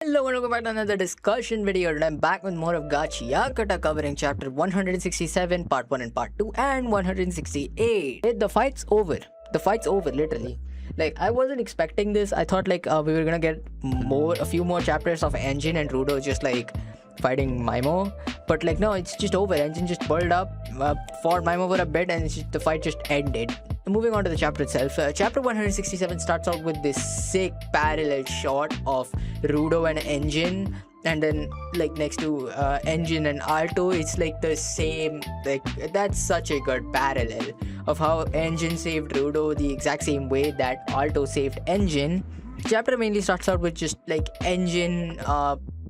Hello and welcome back to another discussion video, and I'm back with more of Gachiakuta covering chapter 167 part 1 and part 2 and 168. The fight's over. The fight's over, literally. Like, I wasn't expecting this. I thought like we were gonna get a few more chapters of Engine and Rudo just like fighting Maimo, but like no, it's just over. Engine just pulled up, fought Maimo for a bit, and the fight just ended. Moving on to the chapter itself, chapter 167 starts out with this sick parallel shot of Rudo and Engine, and then like next to Engine and Alto, it's like the same. Like, that's such a good parallel of how Engine saved Rudo the exact same way that Alto saved Engine. Chapter mainly starts out with just like Engine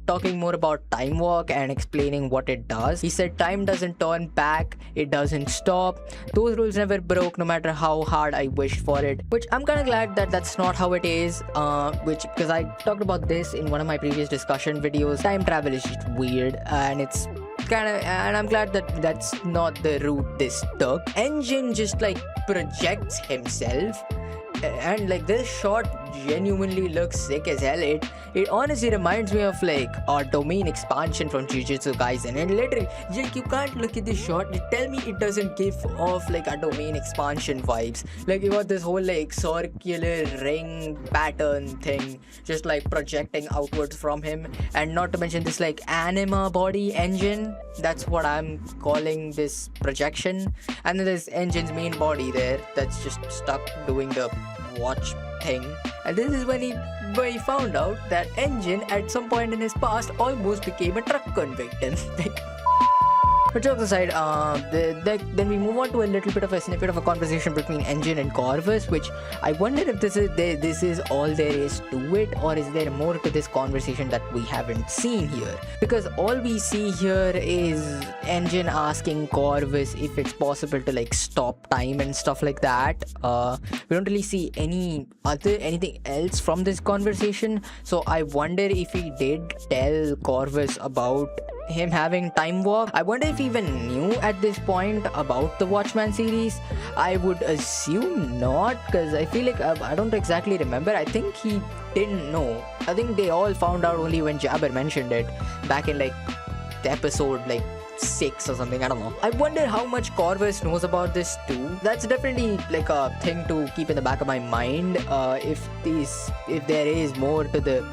talking more about time walk and explaining what it does. He said time doesn't turn back, it doesn't stop. Those rules never broke no matter how hard I wished for it, which I'm kind of glad that that's not how it is, because I talked about this in one of my previous discussion videos. Time travel is just weird, and I'm glad that that's not the route this took. Engine just like projects himself, and like this shot genuinely looks sick as hell. It honestly reminds me of like a domain expansion from Jujutsu Kaisen, and literally you can't look at this shot and tell me it doesn't give off like a domain expansion vibes. Like, you got this whole like circular ring pattern thing just like projecting outwards from him, and not to mention this like anima body Engine. That's what I'm calling this projection. And then there's Engine's main body there that's just stuck doing the watch thing, and this is when he found out that Engine at some point in his past almost became a truck convict. And like, but jokes aside, then we move on to a little bit of a snippet of a conversation between Engine and Corvus, which I wonder if this is all there is to it, or is there more to this conversation that we haven't seen here? Because all we see here is Engine asking Corvus if it's possible to like stop time and stuff like that. We don't really see anything else from this conversation, so I wonder if he did tell Corvus about him having time walk. I wonder if he even knew at this point about the Watchman series. I would assume not, because I feel like I don't exactly remember. I think he didn't know. I think they all found out only when Jabber mentioned it back in like the episode like 6 or something. I don't know. I wonder how much Corvus knows about this too. That's definitely like a thing to keep in the back of my mind. If there is more to the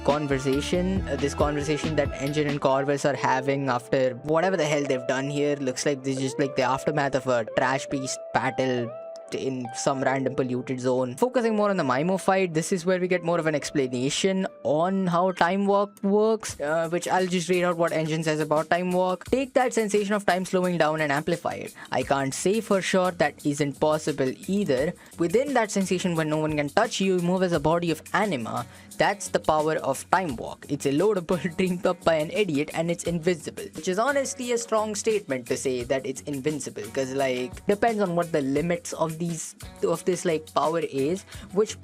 conversation, this conversation that Engine and Corvus are having after whatever the hell they've done here. Looks like this is just like the aftermath of a trash beast battle in some random polluted zone. Focusing more on the Maimo fight, this is where we get more of an explanation on how time walk works, which I'll just read out what Engine says about time walk. Take that sensation of time slowing down and amplify it. I can't say for sure that isn't possible either. Within that sensation, when no one can touch you, you move as a body of anima. That's the power of time walk. It's a loadable dreamed up by an idiot, and it's invisible, which is honestly a strong statement to say that it's invincible, because like depends on what the limits of this like power is, which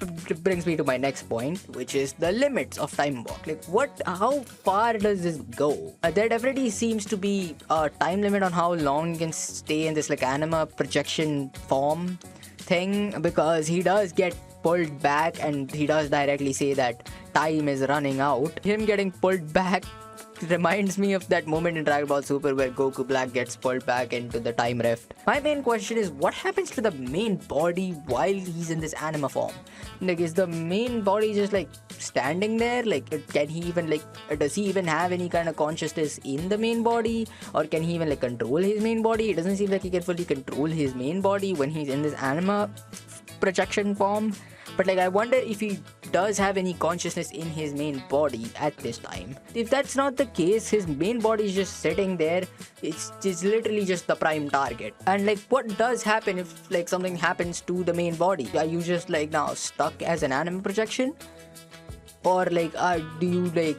brings me to my next point, which is the limits of time walk. Like, how far does this go? There definitely seems to be a time limit on how long you can stay in this like anima projection form thing, because he does get pulled back, and he does directly say that time is running out. Him getting pulled back reminds me of that moment in Dragon Ball Super where Goku Black gets pulled back into the time rift. My main question is, what happens to the main body while he's in this anima form? Like, is the main body just like standing there? Like, can he even like, does he even have any kind of consciousness in the main body, or can he even like control his main body? It doesn't seem like he can fully control his main body when he's in this anima projection form. But like, I wonder if he does have any consciousness in his main body at this time. If that's not the case, his main body is just sitting there. It's literally just the prime target. And like, what does happen if like something happens to the main body? Are you just like now stuck as an anime projection? Or like, do you like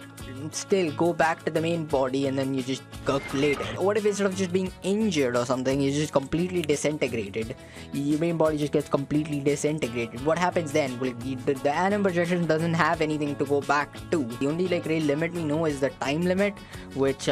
still go back to the main body and then you just cook later? What if instead of just being injured or something, you're just completely disintegrated? Your main body just gets completely disintegrated. What happens then? Well, the anime projection doesn't have anything to go back to. The only like real limit we know is the time limit, which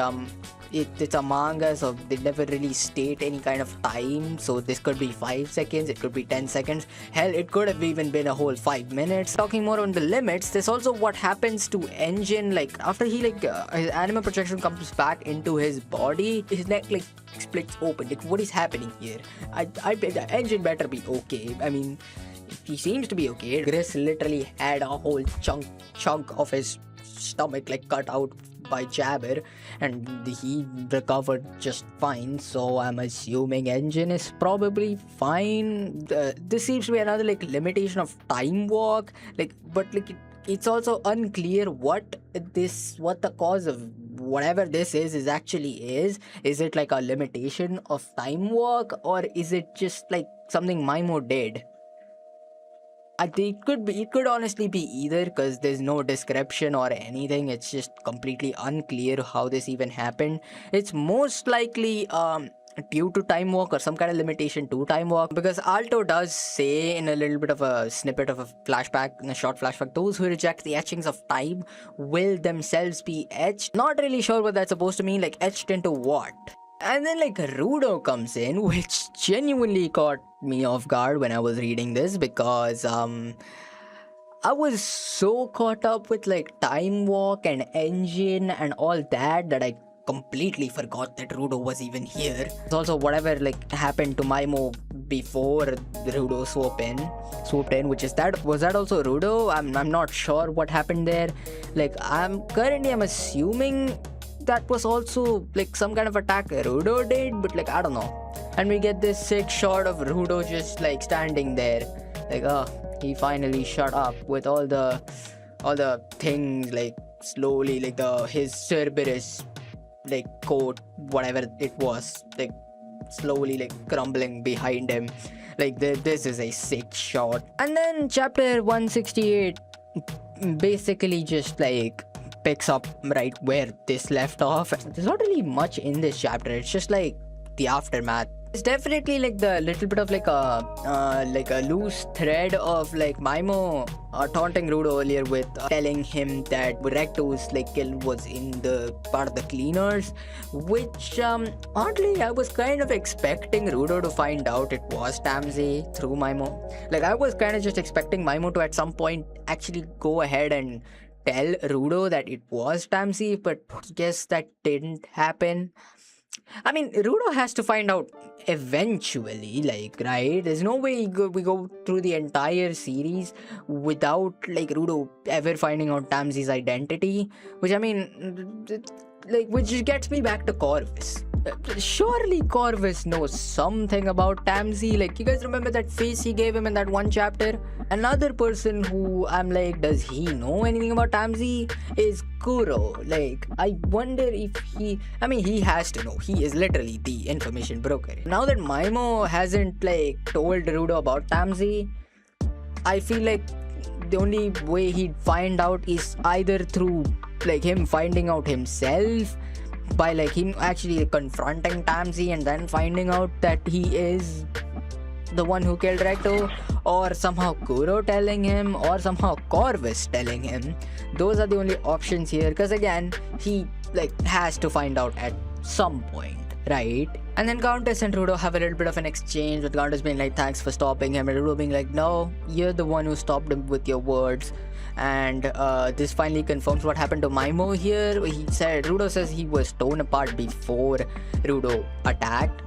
it's a manga, so they never really state any kind of time. So this could be 5 seconds, it could be 10 seconds. Hell, it could have even been a whole 5 minutes. Talking more on the limits, there's also what happens to Engine. Like after he his anima projection comes back into his body, his neck like splits open. Like what is happening here? I bet the Engine better be okay. I mean, he seems to be okay. Gris literally had a whole chunk of his stomach like cut out by Jabber, and he recovered just fine. So I'm assuming Engine is probably fine. This seems to be another like limitation of time walk. Like, but like it's also unclear what the cause of whatever this is actually is. Is it like a limitation of time walk, or is it just like something Maimo did? I think it could honestly be either, because there's no description or anything. It's just completely unclear how this even happened. It's most likely due to time walk or some kind of limitation to time walk, because Alto does say in a little bit of a snippet of a flashback, in a short flashback, those who reject the etchings of time will themselves be etched. Not really sure what that's supposed to mean, like etched into what. And then like Rudo comes in, which genuinely caught me off guard when I was reading this, because I was so caught up with like time walk and Engine and all that I completely forgot that Rudo was even here. It's also whatever like happened to Maimo before Rudo swooped in, which is was that also Rudo? I'm not sure what happened there. Like I'm assuming that was also like some kind of attack Rudo did, but like I don't know. And we get this sick shot of Rudo just like standing there, like he finally shut up with all the things like slowly like his Cerberus like coat, whatever it was, like slowly like crumbling behind him. Like this is a sick shot. And then chapter 168 basically just like picks up right where this left off. There's not really much in this chapter. It's just like the aftermath. It's definitely like the little bit of like a loose thread of like Maimo taunting Rudo earlier with telling him that Recto's like kill was in the part of the cleaners, which oddly I was kind of expecting Rudo to find out it was Tamsy through Maimo. Like I was kind of just expecting Maimo to at some point actually go ahead and tell Rudo that it was Tamsy, but guess that didn't happen. I mean, Rudo has to find out eventually, like, right? There's no way we go through the entire series without, like, Rudo ever finding out Tamsy's identity. Which, I mean, like, which gets me back to Corvus. Surely Corvus knows something about Tamsy. Like, you guys remember that face he gave him in that one chapter? Another person who I'm like, does he know anything about Tamsy is Kuro. Like, I wonder if he has to know. He is literally the information broker. Now that Maimo hasn't like told Rudo about Tamsy, I feel like the only way he'd find out is either through like him finding out himself, by like him actually confronting Tamsy and then finding out that he is the one who killed Recto, or somehow Kuro telling him, or somehow Corvus telling him. Those are the only options here, because again, he like has to find out at some point, right? And then Gountess and Rudo have a little bit of an exchange, with Gountess being like, thanks for stopping him, and Rudo being like, no, you're the one who stopped him with your words. And this finally confirms what happened to Maimo here. Rudo says he was torn apart before Rudo attacked.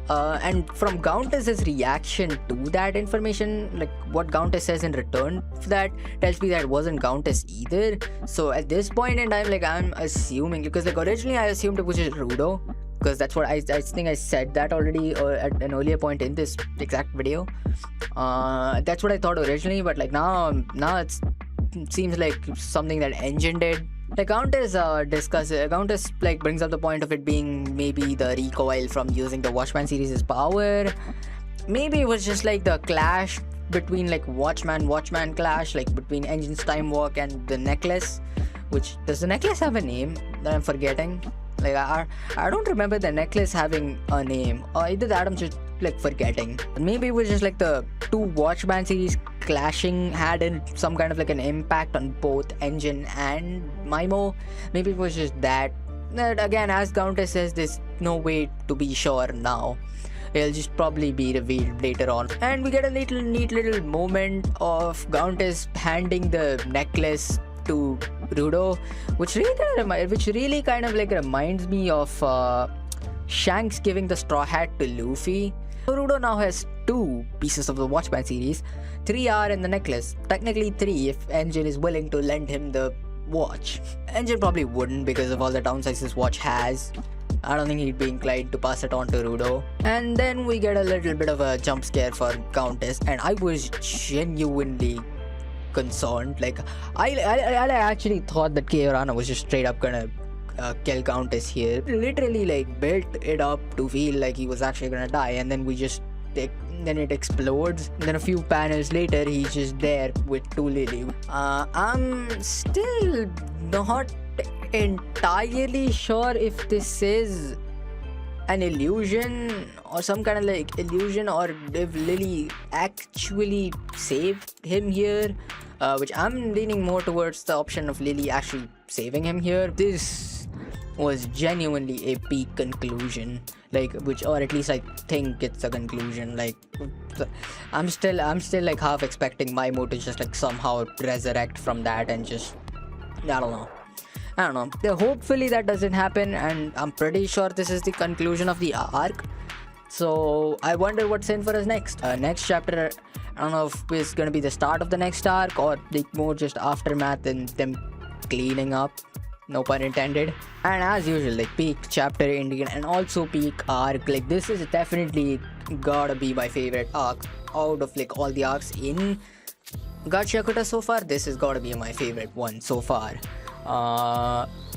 And from Gountess's reaction to that information, like what Gountess says in return for that tells me that it wasn't Gountess either. So at this point in time, like I'm assuming, because like originally I assumed it was just Rudo, because that's what I think I said that already at an earlier point in this exact video. That's what I thought originally, but like now it seems like something that Engine did. Like Gountess like brings up the point of it being maybe the recoil from using the Watchman series' power. Maybe it was just like the clash between like Watchman clash, like between Engine's time walk and the necklace. Which, does the necklace have a name that I'm forgetting? Like I don't remember the necklace having a name, or either that I'm just like forgetting. Maybe it was just like the two Watchman series clashing had some kind of like an impact on both Engine and Maimo. Maybe it was just that. that again, as Gountess says, there's no way to be sure now. It'll just probably be revealed later on. And we get a neat little moment of Gountess handing the necklace to Rudo, which really kind of like reminds me of Shanks giving the straw hat to Luffy. So Rudo now has 2 pieces of the Watchman series. 3 are in the necklace. Technically 3 if Engine is willing to lend him the watch. Engine probably wouldn't because of all the downsides this watch has. I don't think he'd be inclined to pass it on to Rudo. And then we get a little bit of a jump scare for Gountess, and I was genuinely concerned. Like, I actually thought that Kiorana was just straight up gonna kill Gountess here. Literally, like, built it up to feel like he was actually gonna die, and then then it explodes. And then a few panels later, he's just there with 2 Lily. I'm still not entirely sure if this is an illusion or some kind of like illusion, or if Lily actually saved him here, which I'm leaning more towards the option of Lily actually saving him here. This was genuinely a peak conclusion, like, or at least I think it's a conclusion. Like, I'm still like half expecting Maimo to just like somehow resurrect from that and just, I don't know. Hopefully that doesn't happen, and I'm pretty sure this is the conclusion of the arc. So I wonder what's in for us next. Next chapter, I don't know if it's gonna be the start of the next arc or like more just aftermath and them cleaning up. No pun intended. And as usual, like, peak chapter ending and also peak arc. Like, this is definitely gotta be my favorite arc out of like all the arcs in Gachiakuta so far. This has gotta be my favorite one so far.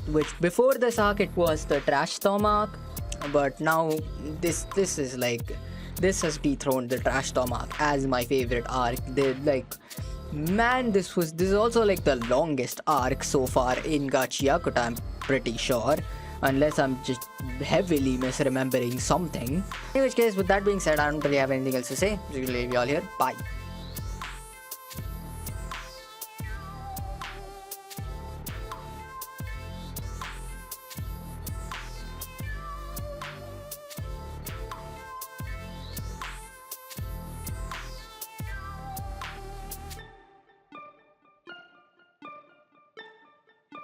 Which before this arc it was the Trash Storm arc, but now this is like, this has dethroned the Trash Storm arc as my favorite arc. Man, this is also like the longest arc so far in Gachiakuta, I'm pretty sure, unless I'm just heavily misremembering something. In which case, with that being said, I don't really have anything else to say. So I'll leave you all here. Bye.